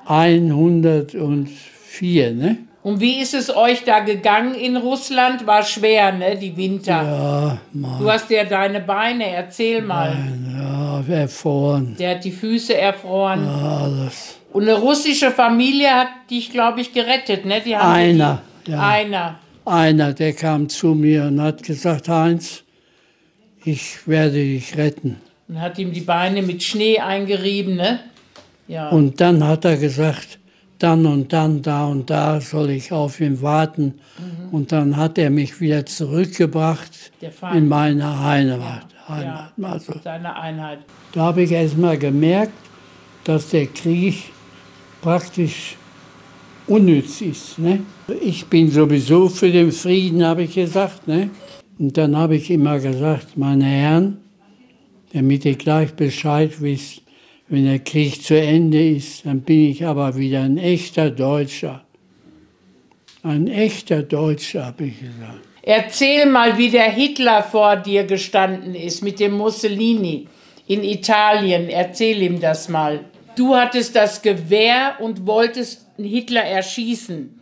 104, ne? Und wie ist es euch da gegangen in Russland? War schwer, ne, die Winter? Ja, Mann. Du hast ja deine Beine, erzähl mal. Ja, erfroren. Der hat die Füße erfroren. Ja, alles. Und eine russische Familie hat dich, glaube ich, gerettet, ne? Die haben Einer, ja. Einer, der kam zu mir und hat gesagt, Heinz, ich werde dich retten. Und hat ihm die Beine mit Schnee eingerieben, ne? Ja. Und dann hat er gesagt, dann und dann, da und da soll ich auf ihn warten. Und dann hat er mich wieder zurückgebracht in meine Heimat. Also, Seine Einheit. da habe ich erst mal gemerkt, dass der Krieg praktisch unnütz ist. Ne? Ich bin sowieso für den Frieden, habe ich gesagt. Ne? Und dann habe ich immer gesagt, meine Herren, damit ihr gleich Bescheid wisst, wenn der Krieg zu Ende ist, dann bin ich aber wieder ein echter Deutscher. Ein echter Deutscher, habe ich gesagt. Erzähl mal, wie der Hitler vor dir gestanden ist mit dem Mussolini in Italien. Erzähl ihm das mal. Du hattest das Gewehr und wolltest Hitler erschießen.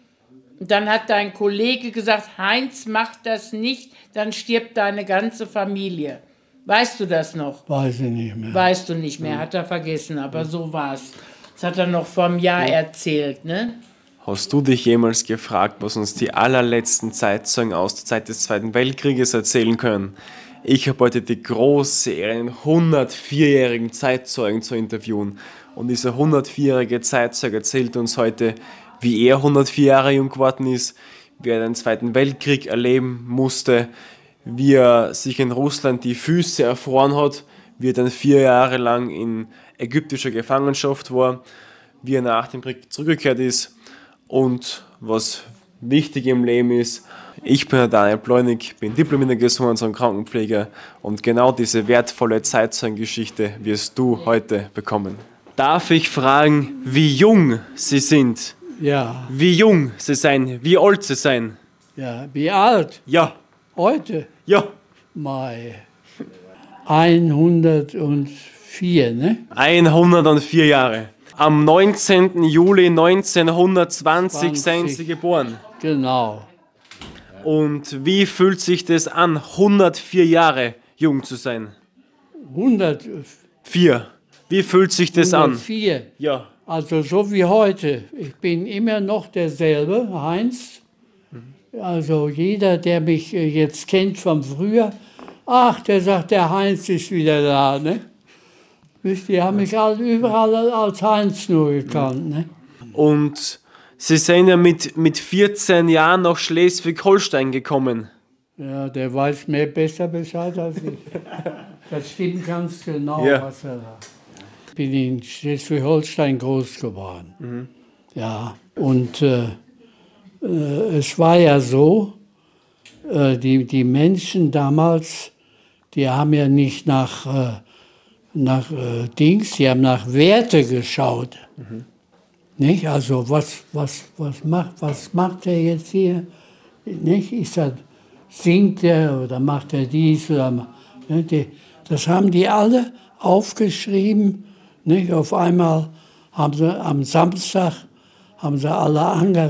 Und dann hat dein Kollege gesagt, Heinz, mach das nicht, dann stirbt deine ganze Familie. Weißt du das noch? Weiß ich nicht mehr. Weißt du nicht mehr, hat er vergessen, aber so war's. Das hat er noch vor einem Jahr erzählt, ne? Hast du dich jemals gefragt, was uns die allerletzten Zeitzeugen aus der Zeit des Zweiten Weltkrieges erzählen können? Ich habe heute die große Ehre, einen 104-jährigen Zeitzeugen zu interviewen. Und dieser 104-jährige Zeitzeuge erzählt uns heute, wie er 104 Jahre jung geworden ist, wie er den Zweiten Weltkrieg erleben musste, wie er sich in Russland die Füße erfroren hat, wie er dann 4 Jahre lang in ägyptischer Gefangenschaft war, wie er nach dem Krieg zurückgekehrt ist und was wichtig im Leben ist. Ich bin Daniel Pleunig, bin diplomierter Gesundheits- und Krankenpfleger und genau diese wertvolle Zeitzeugengeschichte wirst du heute bekommen. Darf ich fragen, wie jung Sie sind? Ja. Wie jung Sie sein? Wie alt Sie sein? Ja, wie alt? Ja. Heute? Ja. Mai. 104, ne? 104 Jahre. Am 19. Juli 1920 sind Sie geboren. Genau. Und wie fühlt sich das an, 104 Jahre jung zu sein? 104. Wie fühlt sich das 104. an? Ja. Also so wie heute. Ich bin immer noch derselbe, Heinz. Also jeder, der mich jetzt kennt von früher, ach, der sagt, der Heinz ist wieder da, ne? Die haben mich überall als Heinz nur gekannt, ne? Und Sie sind ja mit 14 Jahren nach Schleswig-Holstein gekommen. Ja, der weiß mehr besser Bescheid als ich. Das stimmt ganz genau, Ja. was er sagt. Ich bin in Schleswig-Holstein groß geworden. Ja, und es war ja so, die Menschen damals, die haben ja nicht nach Dings, die haben nach Werte geschaut. Nicht? Also was macht er jetzt hier? Nicht? Singt er oder macht er dies? Oder, ne? Das haben die alle aufgeschrieben. Nicht? Auf einmal haben sie am Samstag alle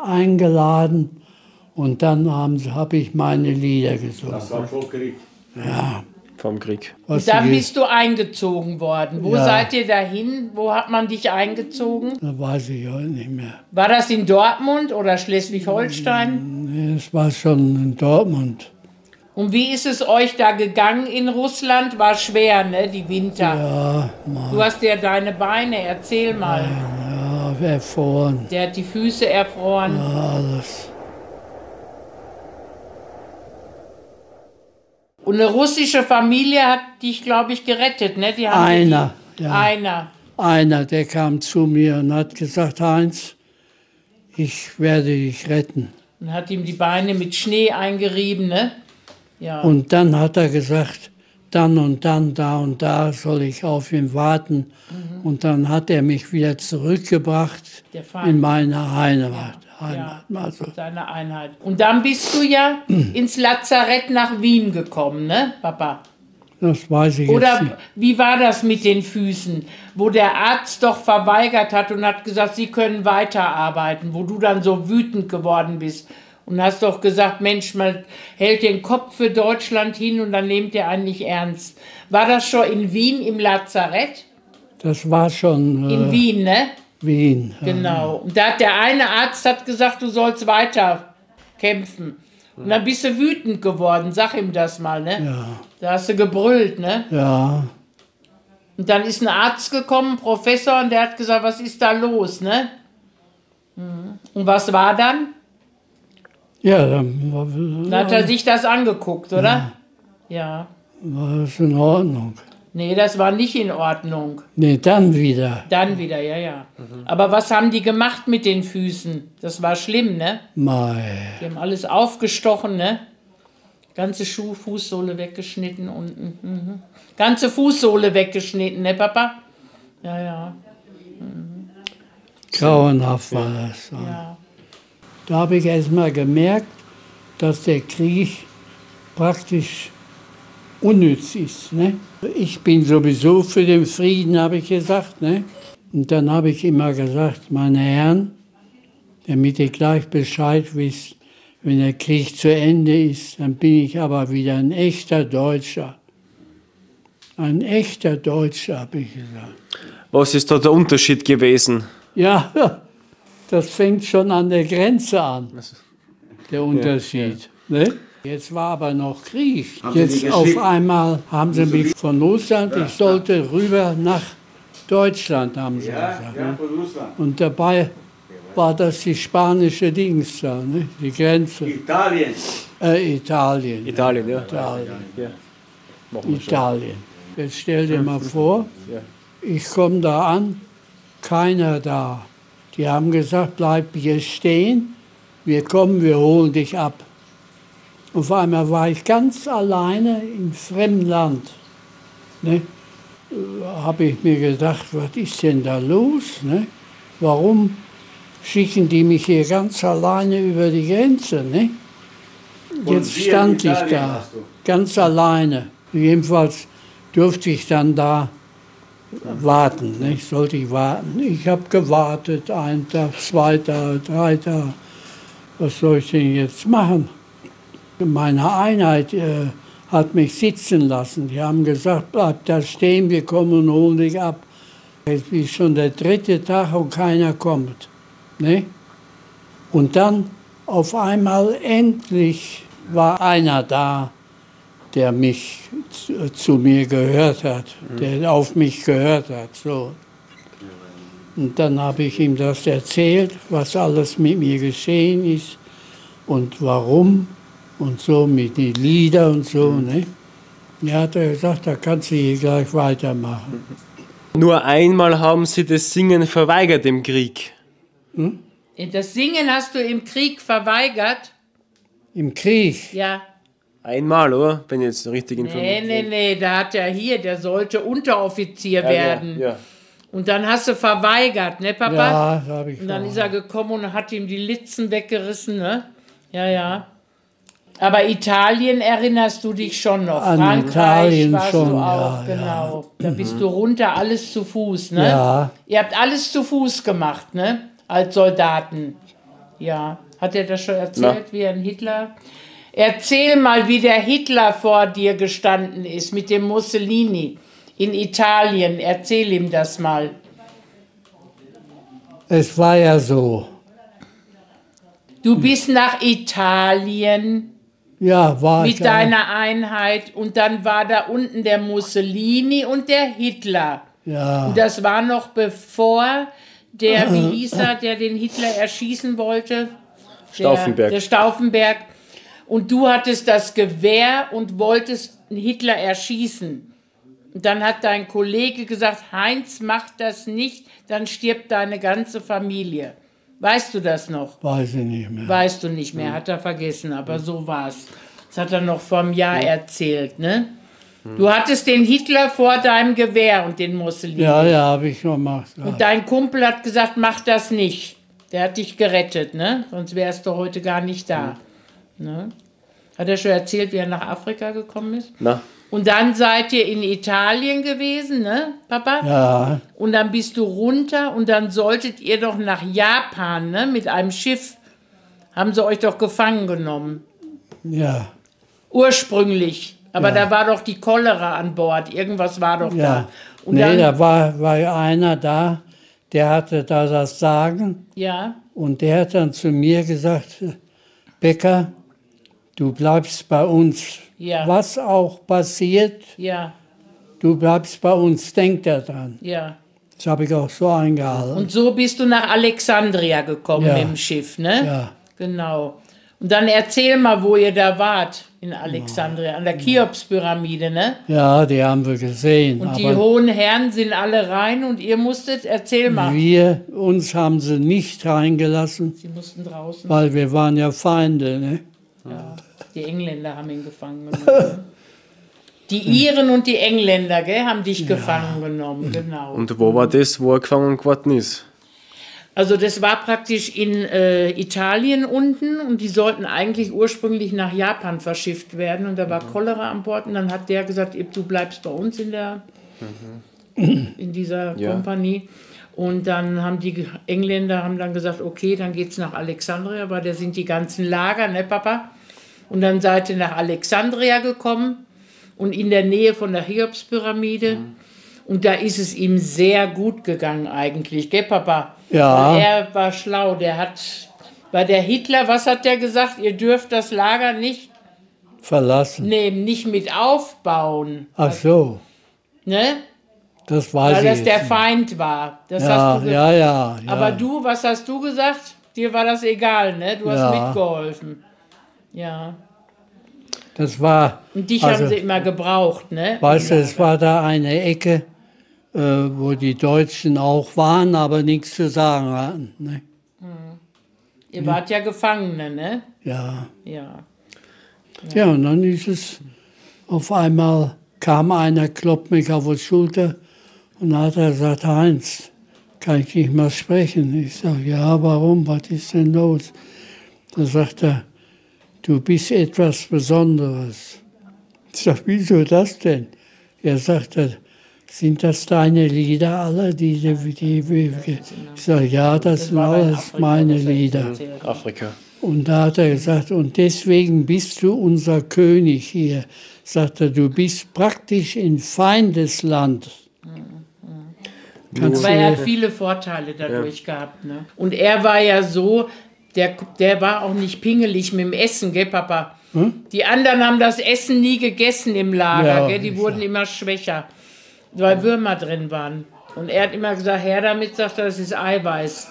eingeladen und dann habe ich meine Lieder gesungen. Das war vor Krieg. Ja. Vom Krieg. Und dann bist du eingezogen worden. Wo seid ihr dahin? Wo hat man dich eingezogen? Das weiß ich heute nicht mehr. War das in Dortmund oder Schleswig-Holstein? Nee, es war schon in Dortmund. Und wie ist es euch da gegangen in Russland? War schwer, ne, die Winter? Ja, Mann. Du hast ja deine Beine, erzähl mal. Ja, erfroren. Der hat die Füße erfroren. Ja, alles. Und eine russische Familie hat dich, glaube ich, gerettet, ne? Die haben Einer, der kam zu mir und hat gesagt, Heinz, ich werde dich retten. Und hat ihm die Beine mit Schnee eingerieben, ne? Ja. Und dann hat er gesagt, dann und dann, da und da soll ich auf ihn warten. Und dann hat er mich wieder zurückgebracht in meine Heimat. Also. Seine Einheit. Und dann bist du ja ins Lazarett nach Wien gekommen, ne, Papa? Das weiß ich jetzt Oder nicht. wie war das mit den Füßen, wo der Arzt doch verweigert hat und hat gesagt, Sie können weiterarbeiten, wo du dann so wütend geworden bist und hast doch gesagt, Mensch, man hält den Kopf für Deutschland hin und dann nehmt ihr einen nicht ernst. War das schon in Wien im Lazarett? Das war schon In Wien, ne? Wien. Ja. Genau. Und da hat der eine Arzt hat gesagt, du sollst weiter kämpfen. Und dann bist du wütend geworden, sag ihm das mal, ne? Ja. Da hast du gebrüllt, ne? Ja. Und dann ist ein Arzt gekommen, ein Professor, und der hat gesagt, was ist da los, ne? Und was war dann? Ja, dann Dann hat er sich das angeguckt, oder? Ja. war es in Ordnung. Nee, das war nicht in Ordnung. Nee, dann wieder. Dann wieder, ja, ja. Aber was haben die gemacht mit den Füßen? Das war schlimm, ne? Mei. Die haben alles aufgestochen, ne? Ganze Fußsohle weggeschnitten unten. Ganze Fußsohle weggeschnitten, ne, Papa? Ja, ja, Grauenhaft war das. ja. Da habe ich erst mal gemerkt, dass der Krieg praktisch unnütz ist. Ne? Ich bin sowieso für den Frieden, habe ich gesagt. Ne? Und dann habe ich immer gesagt, meine Herren, damit ihr gleich Bescheid wisst, wenn der Krieg zu Ende ist, dann bin ich aber wieder ein echter Deutscher. Ein echter Deutscher, habe ich gesagt. Was ist da der Unterschied gewesen? Ja, das fängt schon an der Grenze an, der Unterschied. Ne? Jetzt war aber noch Krieg. Jetzt auf einmal haben sie mich von Russland, ich sollte rüber nach Deutschland, haben sie gesagt. Ja, von Russland. Und dabei war das die spanische Dings da, ne? Die Grenze. Italien. Italien. Italien, ja. Italien. Ja. Machen wir schon. Italien. Jetzt stell dir mal vor, ich komme da an, keiner da. Die haben gesagt, bleib hier stehen, wir kommen, wir holen dich ab. Auf einmal war ich ganz alleine im fremden Land. Ne? Habe ich mir gedacht, was ist denn da los? Ne? Warum schicken die mich hier ganz alleine über die Grenze? Ne? Jetzt hier in stand ich Italien da, warst du? ganz alleine. Jedenfalls durfte ich dann da warten, nicht? Sollte ich warten. Ich habe gewartet, einen Tag, 2 Tage, 3 Tage. Was soll ich denn jetzt machen? Meine Einheit hat mich sitzen lassen. Die haben gesagt, bleib da stehen, wir kommen und holen dich ab. Jetzt ist schon der 3. Tag und keiner kommt. Ne? Und dann auf einmal endlich war einer da, der mich zu mir gehört hat, der auf mich gehört hat. So. Und dann habe ich ihm das erzählt, was alles mit mir geschehen ist und warum und so mit den Liedern und so. Ne? Ja, hat er gesagt, da kannst du hier gleich weitermachen. Nur einmal haben sie das Singen verweigert im Krieg. Das Singen hast du im Krieg verweigert? Im Krieg? Ja. Einmal, oder? Wenn ich jetzt richtig informiert Nee, da hat er hier, der sollte Unteroffizier werden. Ja. Und dann hast du verweigert, ne, Papa? Ja, das habe ich Und dann ist er gekommen und hat ihm die Litzen weggerissen, ne? Ja, ja. Aber Italien erinnerst du dich schon noch? An Frankreich Italien warst schon, du auch, ja, genau. Da bist du runter, alles zu Fuß, ne? Ja. Ihr habt alles zu Fuß gemacht, ne? Als Soldaten. Ja. Hat er das schon erzählt, wie ein Hitler? Erzähl mal, wie der Hitler vor dir gestanden ist mit dem Mussolini in Italien. Erzähl ihm das mal. Es war ja so. Du bist nach Italien Ja, war ich mit deiner Einheit und dann war da unten der Mussolini und der Hitler. Ja. Und das war noch bevor der, wie hieß er, der den Hitler erschießen wollte? Stauffenberg. Der Stauffenberg. Und du hattest das Gewehr und wolltest Hitler erschießen. Und dann hat dein Kollege gesagt, Heinz, mach das nicht, dann stirbt deine ganze Familie. Weißt du das noch? Weiß ich nicht mehr. Weißt du nicht mehr, hat er vergessen, aber so war's. Das hat er noch vor einem Jahr erzählt, ne? Du hattest den Hitler vor deinem Gewehr und den Mussolini. Ja, habe ich gemacht. Ja. Und dein Kumpel hat gesagt, mach das nicht. Der hat dich gerettet, ne? Sonst wärst du heute gar nicht da. Ne? Hat er schon erzählt, wie er nach Afrika gekommen ist? Na, Und dann seid ihr in Italien gewesen, ne, Papa? Ja, Und dann bist du runter und dann solltet ihr doch nach Japan, ne, mit einem Schiff. Haben sie euch doch gefangen genommen. ja, Ursprünglich. Aber da war doch die Cholera an Bord. Irgendwas war doch ja. da. Und Nee, dann, da war einer da, der hatte da das Sagen ja, und der hat dann zu mir gesagt, Becker, du bleibst bei uns. Ja. Was auch passiert, ja, du bleibst bei uns, denk daran. ja. Das habe ich auch so eingehalten. Und so bist du nach Alexandria gekommen Ja. mit dem Schiff, ne? Ja. Genau. Und dann erzähl mal, wo ihr da wart in Alexandria, an der Cheops-Pyramide, ne? Ja, die haben wir gesehen. Und die aber hohen Herren sind alle rein und ihr musstet, erzähl mal. uns haben sie nicht reingelassen, Sie mussten draußen. weil wir waren ja Feinde. Ne? Ja, die Engländer haben ihn gefangen genommen. Die Iren und die Engländer, gell, haben dich gefangen genommen, genau. Und wo war das, wo er gefangen geworden ist? Also das war praktisch in Italien unten und die sollten eigentlich ursprünglich nach Japan verschifft werden und da war Cholera an Bord und dann hat der gesagt, du bleibst bei uns in dieser Kompanie. Und dann haben die Engländer dann gesagt, okay, dann geht's nach Alexandria, weil da sind die ganzen Lager, ne Papa? Und dann seid ihr nach Alexandria gekommen und in der Nähe von der Cheops-Pyramide. Und da ist es ihm sehr gut gegangen eigentlich, gell Papa? Ja. Weil er war schlau, der hat, bei der Hitler, was hat der gesagt? Ihr dürft das Lager nicht Verlassen. nehmen, nicht mit aufbauen, Ach so, ne? das weiß Weil ich das der jetzt Feind war. Das nicht. hast du Ja. Aber du, was hast du gesagt? Dir war das egal, ne? Du hast Ja. mitgeholfen. Ja. Das war, Und dich also, haben sie immer gebraucht, ne? weißt du, es war da eine Ecke, wo die Deutschen auch waren, aber nichts zu sagen hatten. Ne? Ihr wart ja Gefangene, ne? Ja. Ja. Ja, und dann ist es, auf einmal kam einer, klopft mich auf die Schulter und dann hat er gesagt, Heinz, kann ich nicht mal sprechen? Ich sage, ja, warum, was ist denn los? Da sagt er, du bist etwas Besonderes. Ich sage, wieso das denn? Er sagte, sind das deine Lieder alle? Ich sage, ja, das sind war in alles Afrika, meine das er Lieder. erzählt hat. Afrika. Und da hat er gesagt, und deswegen bist du unser König hier. Sagt er, du bist praktisch in Feindesland. Kannst Aber du er hat viele Vorteile dadurch gehabt, ne? Und er war ja so, der war auch nicht pingelig mit dem Essen, gell, Papa? Die anderen haben das Essen nie gegessen im Lager, Ja, gell? Die ich wurden immer schwächer, weil Würmer drin waren. Und er hat immer gesagt, her damit, sagt er, das ist Eiweiß.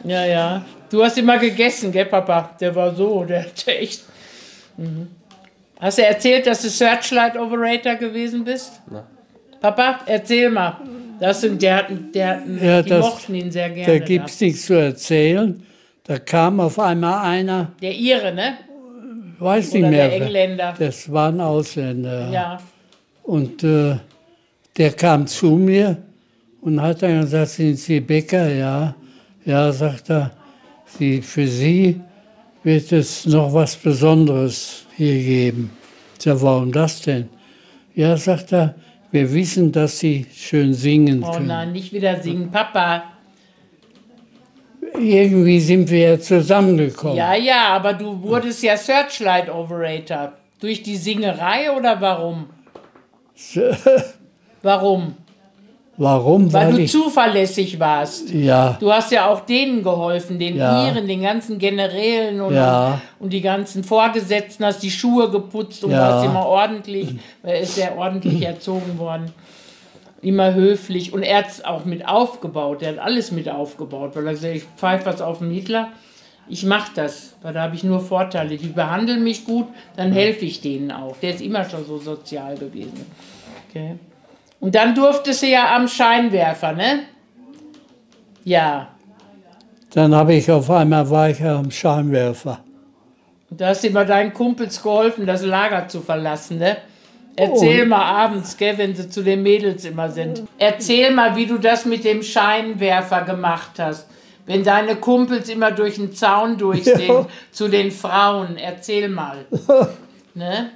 Ja. Du hast immer gegessen, gell, Papa? Der war so, der hatte echt... Hast du erzählt, dass du Searchlight Operator gewesen bist? Nein. Papa, erzähl mal. Die mochten ihn sehr gerne. Da gibt es nichts zu erzählen. Da kam auf einmal einer, Der Ire, ne? weiß nicht Oder mehr, der Engländer. das war ein Ausländer. Ja. Und der kam zu mir und hat dann gesagt, sind Sie Bäcker? Ja. Ja, sagt er, für Sie wird es noch was Besonderes hier geben. Ich sage, warum das denn? Ja, sagt er, wir wissen, dass Sie schön singen Oh können. nein, nicht wieder singen. Papa. Irgendwie sind wir ja zusammengekommen. Ja, aber du wurdest ja Searchlight Operator. Durch die Singerei oder warum? Warum? Warum? Weil du ich, zuverlässig warst. ja, Du hast ja auch denen geholfen, den Ja. Iren, den ganzen Generälen Ja. und die ganzen Vorgesetzten, hast die Schuhe geputzt und Ja. warst immer ordentlich, weil er ist sehr ordentlich erzogen worden. Immer höflich. Und er hat es auch mit aufgebaut, er hat alles mit aufgebaut, weil er gesagt hat, ich pfeife was auf den Hitler, ich mache das, weil da habe ich nur Vorteile. Die behandeln mich gut, dann helfe ich denen auch. Der ist immer schon so sozial gewesen. Okay. Und dann durftest du ja am Scheinwerfer, ne? Ja. dann habe ich auf einmal war ich am Scheinwerfer. Und da hast du immer deinen Kumpels geholfen, das Lager zu verlassen, ne? Erzähl mal abends, gell, wenn sie zu den Mädels immer sind. Erzähl mal, wie du das mit dem Scheinwerfer gemacht hast. Wenn deine Kumpels immer durch den Zaun durch sind, zu den Frauen. Erzähl mal. Ne?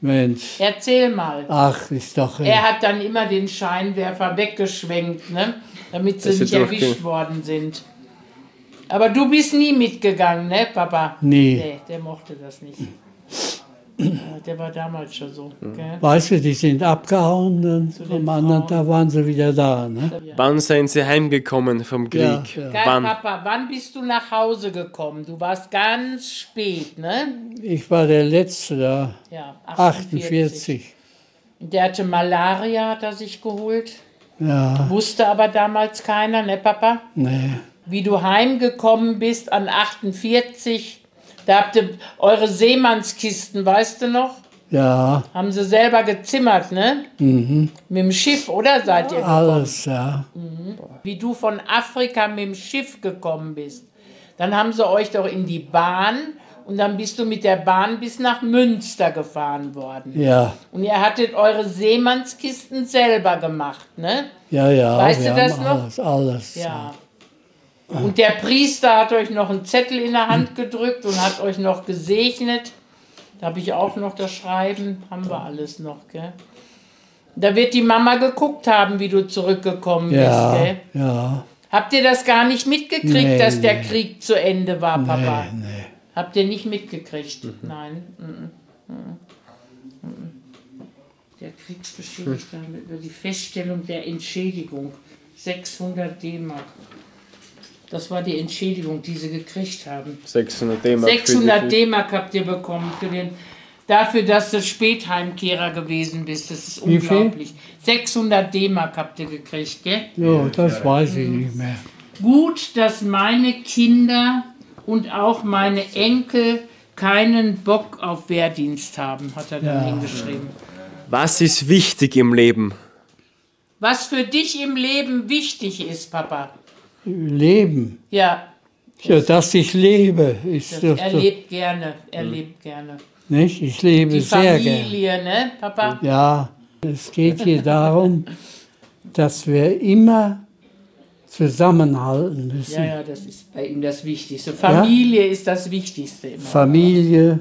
Mensch. Erzähl mal. Ach, ist doch... Er hat dann immer den Scheinwerfer weggeschwenkt, ne? Damit sie Das ist nicht jetzt erwischt worden sind. Aber du bist nie mitgegangen, ne, Papa? Nie. Nee, der mochte das nicht. Ja, der war damals schon so. Gell? Weißt du, die sind abgehauen, dann den am anderen Frauen. Tag waren sie wieder da. Ne? Wann sind Sie heimgekommen vom Krieg? Ja, ja. Geil, Wann? Papa, wann bist du nach Hause gekommen? Du warst ganz spät, ne? Ich war der Letzte da, Ja, 48. Der hatte Malaria, hat er sich geholt. Ja, Wusste aber damals keiner, ne, Papa? nee. Wie du heimgekommen bist an 48, da habt ihr eure Seemannskisten, weißt du noch? Ja, Haben sie selber gezimmert, ne? Mit dem Schiff, oder seid ihr gekommen? alles, ja. Wie du von Afrika mit dem Schiff gekommen bist. Dann haben sie euch doch in die Bahn und dann bist du mit der Bahn bis nach Münster gefahren worden. Ja, Und ihr hattet eure Seemannskisten selber gemacht, ne? ja, ja. Weißt wir du das haben noch? Alles. Ja. Und der Priester hat euch noch einen Zettel in der Hand gedrückt und hat euch noch gesegnet. Da habe ich auch noch das Schreiben, haben wir alles noch, gell? Da wird die Mama geguckt haben, wie du zurückgekommen Ja, bist, gell? ja. Habt ihr das gar nicht mitgekriegt, Nee, dass der nee. Krieg zu Ende war, Papa? Nee, nee. Habt ihr nicht mitgekriegt? Nein. Der Kriegsbeschädigte über die Feststellung der Entschädigung. 600 D-Mark. Das war die Entschädigung, die sie gekriegt haben. 600 D-Mark. 600 D-Mark habt ihr bekommen dafür, dass du Spätheimkehrer gewesen bist. Das ist Wie viel? unglaublich. 600 D-Mark habt ihr gekriegt, gell? Ja, das weiß ich nicht mehr. Gut, dass meine Kinder und auch meine Enkel keinen Bock auf Wehrdienst haben, hat er dann hingeschrieben. Was ist wichtig im Leben? Was für dich im Leben wichtig ist, Papa. Leben. Ja, Ja, dass ich lebe, ist doch, er lebt gerne, er lebt gerne. nicht? Ich lebe Die sehr gerne. Familie, ne, Papa? Ja, es geht hier darum, dass wir immer zusammenhalten müssen. Ja, ja, das ist bei ihm das Wichtigste. Familie ist das Wichtigste immer. Familie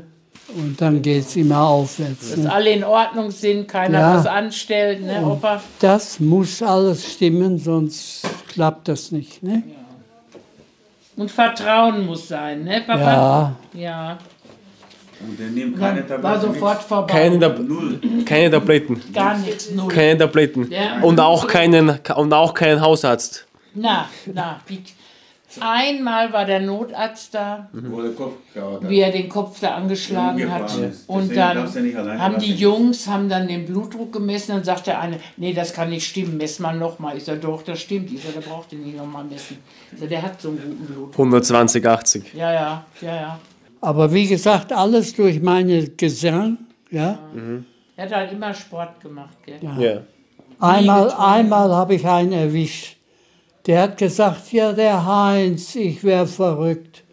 und dann geht es immer aufwärts. Dass Ne? alle in Ordnung sind, keiner Ja. was anstellt, ne, Opa? Das muss alles stimmen, sonst klappt das nicht. Ne? Und Vertrauen muss sein, ne, Papa? Ja, Ja. Und er nimmt keine Dann war Tabletten. sofort vorbei. Keine Tabletten. Gar nichts, null. Keine Tabletten. Ja. Und auch keinen Hausarzt. Na, einmal war der Notarzt da, Wo der Kopf gehauen hat. wie er den Kopf da angeschlagen hat. Umgefahren ist. Und Deswegen dann darfst du nicht alleine haben die lassen. Jungs dann den Blutdruck gemessen. Dann sagt der eine, nee, das kann nicht stimmen, mess mal nochmal. Ich sage, doch, das stimmt. Ich sage, der braucht den nicht nochmal messen. Ich sage, der hat so einen guten Blutdruck. 120, 80. Ja. aber wie gesagt, alles durch meinen Gesang. Ja? Er hat halt immer Sport gemacht, gell? Ja. Einmal habe ich einen erwischt. Der hat gesagt, ja, der Heinz, ich wäre verrückt.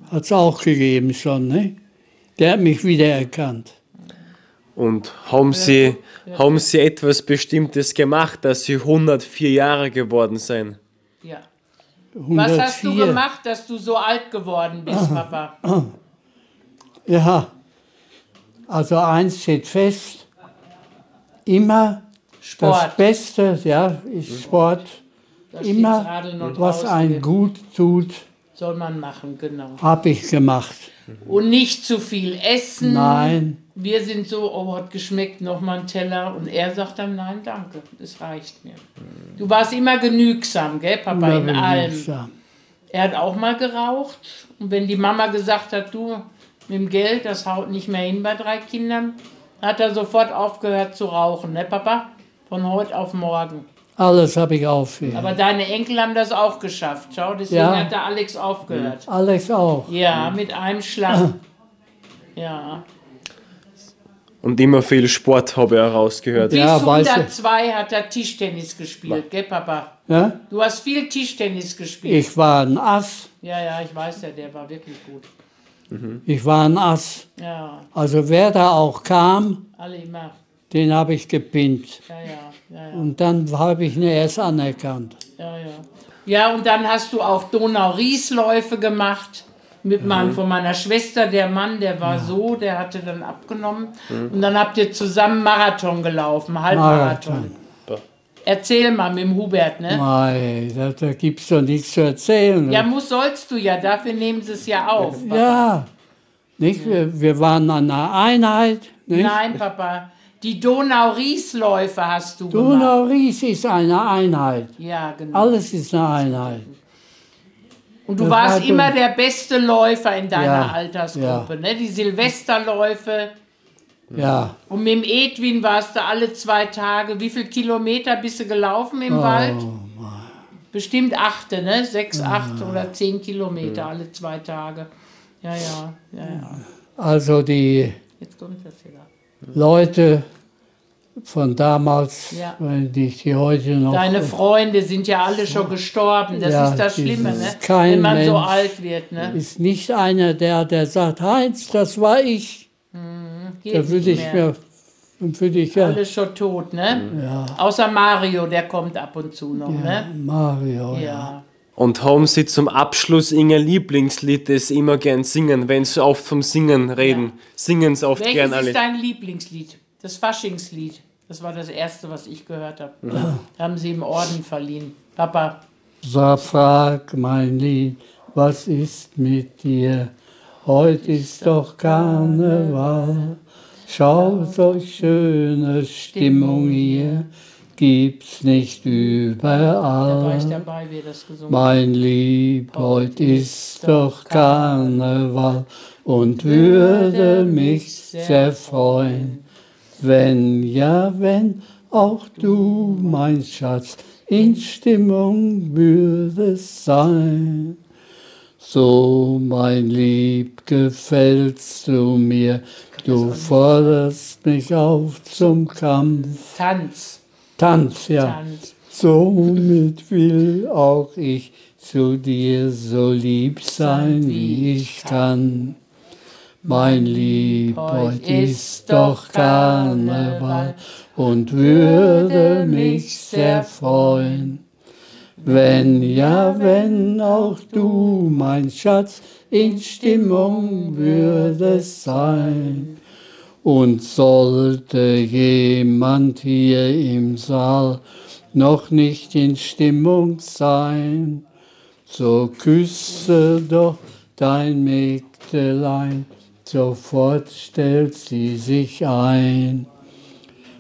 Hat es auch gegeben schon, ne? Der hat mich wiedererkannt. Und haben Sie etwas Bestimmtes gemacht, dass Sie 104 Jahre geworden sind? Ja. 104. Was hast du gemacht, dass du so alt geworden bist, Papa? Ja, also eins steht fest, immer Sport. das Beste, ja, ist Sport. Da steht's Immer, Radeln und was Raus, einem gut tut, soll man machen, genau. habe ich gemacht. Und nicht zu viel essen. Nein, Wir sind so, oh, hat geschmeckt, nochmal ein Teller. Und er sagt dann, nein, danke, das reicht mir. Du warst immer genügsam, gell, Papa, in allem. genügsam. Er hat auch mal geraucht. Und wenn die Mama gesagt hat, du, mit dem Geld, das haut nicht mehr hin bei 3 Kindern, hat er sofort aufgehört zu rauchen, ne, Papa? Von heute auf morgen. Alles habe ich aufgehört. Aber deine Enkel haben das auch geschafft. Schau, deswegen Ja. hat der Alex aufgehört. Alex auch. Ja, mit einem Schlag. Ja. Und immer viel Sport habe ich auch rausgehört. Bis Ja, weißt du. 102 hat er Tischtennis gespielt, gell, Papa? Ja? Du hast viel Tischtennis gespielt. Ich war ein Ass. Ja, ich weiß ja, der war wirklich gut. Ich war ein Ass. Ja, Also wer da auch kam, alle immer. den habe ich gepinnt. Ja. Und dann habe ich ihn erst anerkannt. Ja, und dann hast du auch Donau-Riesläufe gemacht Von meiner Schwester, der Mann, der war so, der hatte dann abgenommen. Und dann habt ihr zusammen Marathon gelaufen, Halbmarathon. Erzähl mal mit dem Hubert, ne? Nein, da gibt es doch nichts zu erzählen. Ja, sollst du ja, dafür nehmen sie es ja auf. Papa. Ja, nicht? Wir waren an einer Einheit. Nicht? Nein, Papa, die Donau-Ries-Läufe hast du gemacht. Donau-Ries ist eine Einheit. Ja, genau. Alles ist eine Einheit. Und du Das warst war immer so- der beste Läufer in deiner Ja, Altersgruppe, ne? Die Silvesterläufe. Ja, Und mit dem Edwin warst du alle 2 Tage. Wie viele Kilometer bist du gelaufen im Wald? Bestimmt 8, ne? 6, 8 oder 10 Kilometer alle 2 Tage. Ja. also die Jetzt kommt das wieder. Leute von damals, Ja. die heute noch... Deine Freunde sind ja alle schon gestorben. Das Ja, ist das Schlimme, dieses ne? kein Wenn man so Mensch alt wird, ne? ist nicht einer, der sagt, Heinz, das war ich. Geht Da würde nicht ich mehr. mir... Würde ich ja... Alle schon tot, ne? Außer Mario, der kommt ab und zu noch, ne? Mario, Ja. Und haben Sie zum Abschluss Ihr Lieblingslied, das Sie immer gern singen, wenn Sie oft vom Singen reden? Singen Sie oft Welches gern alle. ist dein Lieblingslied? Das Faschingslied. Das war das erste, was ich gehört habe. Haben sie im Orden verliehen. Papa. So frag mein Lied, was ist mit dir? Heute ist doch Karneval. Schau, solch schöne Stimmung hier gibt's nicht Da war ich überall. dabei, wie er das gesungen hat. Mein Lieb, heut ist doch Karneval und würde mich sehr freuen, wenn auch du, mein Schatz, in Stimmung würdest sein. So, mein Lieb, gefällst du mir, du forderst mich auf zum Kampf. Tanz. Tanz, ja. Tanz. Somit will auch ich zu dir so lieb sein, wie ich kann. Mein Lieb, heut ist doch Karneval und würde mich sehr freuen, wenn auch du, mein Schatz, in Stimmung würdest sein. Und sollte jemand hier im Saal noch nicht in Stimmung sein, so küsse doch dein Mägdelein, sofort stellt sie sich ein.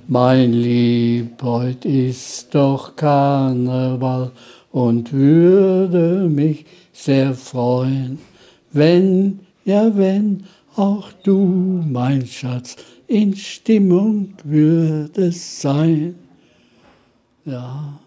Mein Lieb, heut ist doch Karneval und würde mich sehr freuen, wenn auch du, mein Schatz, in Stimmung würdest sein. Ja.